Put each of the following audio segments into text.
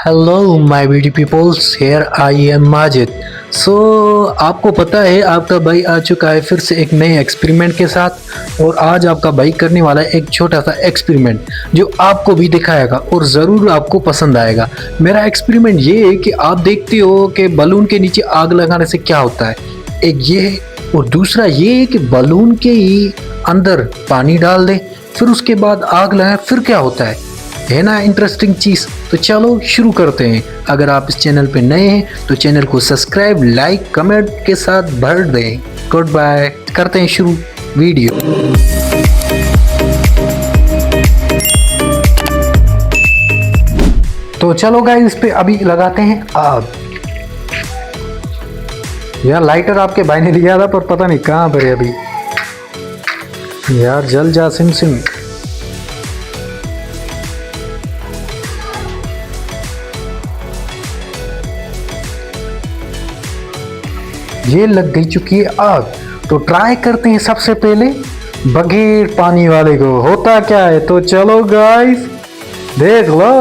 Hello my beauty peoples, here I am Majid. So आपको पता है आपका भाई आ चुका है फिर से एक नए एक्सपेरिमेंट के साथ। और आज आपका भाई करने वाला है एक छोटा सा एक्सपेरिमेंट जो आपको भी दिखाएगा और ज़रूर आपको पसंद आएगा। मेरा एक्सपेरिमेंट ये है कि आप देखते हो कि बलून के नीचे आग लगाने से क्या होता है। एक ये है और दूसरा ये है कि बलून के ही अंदर पानी डाल दे, फिर उसके बाद आग लगाए, फिर क्या होता है ना इंटरेस्टिंग चीज़। तो चलो शुरू करते हैं। अगर आप इस चैनल पे नए हैं तो चैनल को सब्सक्राइब, लाइक, कमेंट के साथ भर दें। गुड बाय, करते हैं शुरू वीडियो। तो चलो गाइस, इस पे अभी लगाते हैं आग। यार लाइटर आपके भाई ने लिया था पर पता नहीं कहाँ पर है अभी। यार जल जा सिम सिम। ये लग गई चुकी है आग। तो ट्राई करते हैं सबसे पहले बगैर पानी वाले को होता क्या है। तो चलो गाइस देख लो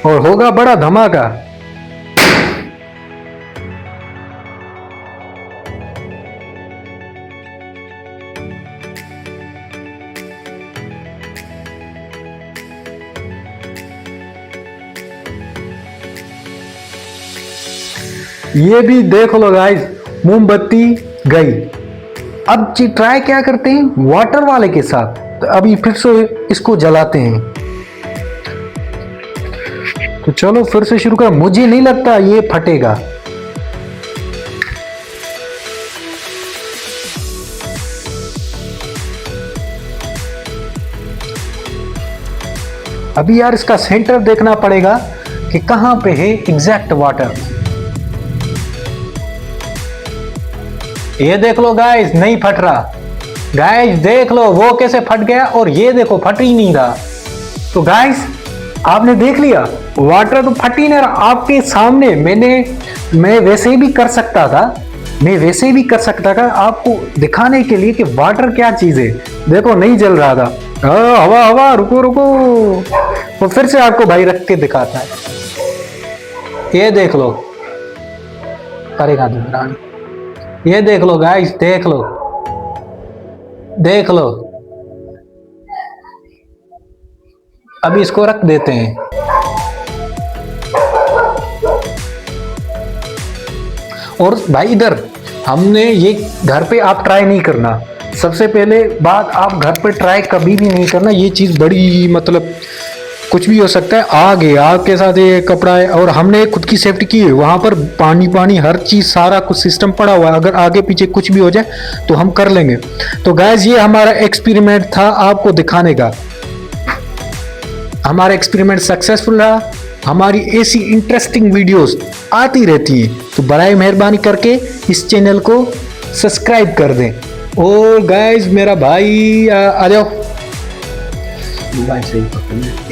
और होगा बड़ा धमाका। ये भी देख लो गाइस, मोमबत्ती गई। अब ट्राई क्या करते हैं वाटर वाले के साथ। तो अभी फिर से इसको जलाते हैं। तो चलो फिर से शुरू कर। मुझे नहीं लगता ये फटेगा। अभी यार इसका सेंटर देखना पड़ेगा कि कहां पे है एग्जैक्ट वाटर। ये देख लो गाइस, नहीं फट रहा। गाइस देख लो वो कैसे फट गया और ये देखो फट ही नहीं रहा। तो गाइस आपने देख लिया वाटर तो फट ही नहीं रहा आपके सामने। मैं वैसे भी कर सकता था, आपको दिखाने के लिए कि वाटर क्या चीज है। देखो नहीं जल रहा था। हवा हवा, रुको तो फिर से आपको भाई रख के दिखाता है। ये देख लो, करेगा दुकान। ये देख लो गाइस, देख लो। अभी इसको रख देते हैं। और भाई इधर हमने ये घर पे आप ट्राई नहीं करना। सबसे पहले बात, आप घर पे ट्राई कभी भी नहीं करना। ये चीज बड़ी मतलब कुछ भी हो सकता है। आग है, आग के साथ ये कपड़ा है और हमने खुद की सेफ्टी की है। वहां पर पानी हर चीज सारा कुछ सिस्टम पड़ा हुआ है। अगर आगे पीछे कुछ भी हो जाए तो हम कर लेंगे। तो गाइस ये हमारा एक्सपेरिमेंट था आपको दिखाने का। हमारा एक्सपेरिमेंट सक्सेसफुल रहा। हमारी ऐसी इंटरेस्टिंग वीडियोस आती रहती हैं, तो बराए मेहरबानी करके इस चैनल को सब्सक्राइब कर दें। और गाइस मेरा भाई आ जाओ।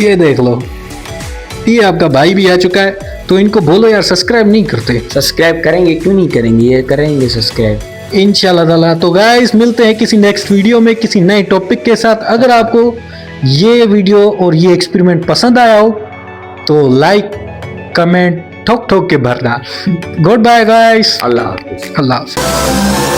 ये देख लो, ये आपका भाई भी आ चुका है। तो इनको बोलो यार सब्सक्राइब नहीं करते। सब्सक्राइब करेंगे, क्यों नहीं करेंगे, ये करेंगे सब्सक्राइब इंशाल्लाह ताला। तो गाइस मिलते हैं किसी नेक्स्ट वीडियो में किसी नए टॉपिक के साथ। अगर आपको ये वीडियो और ये एक्सपेरिमेंट पसंद आया हो तो लाइक कमेंट ठोक के भरना। गुड बाय गाइस, अल्लाह हाफिज़। अल्लाह हाफिज़।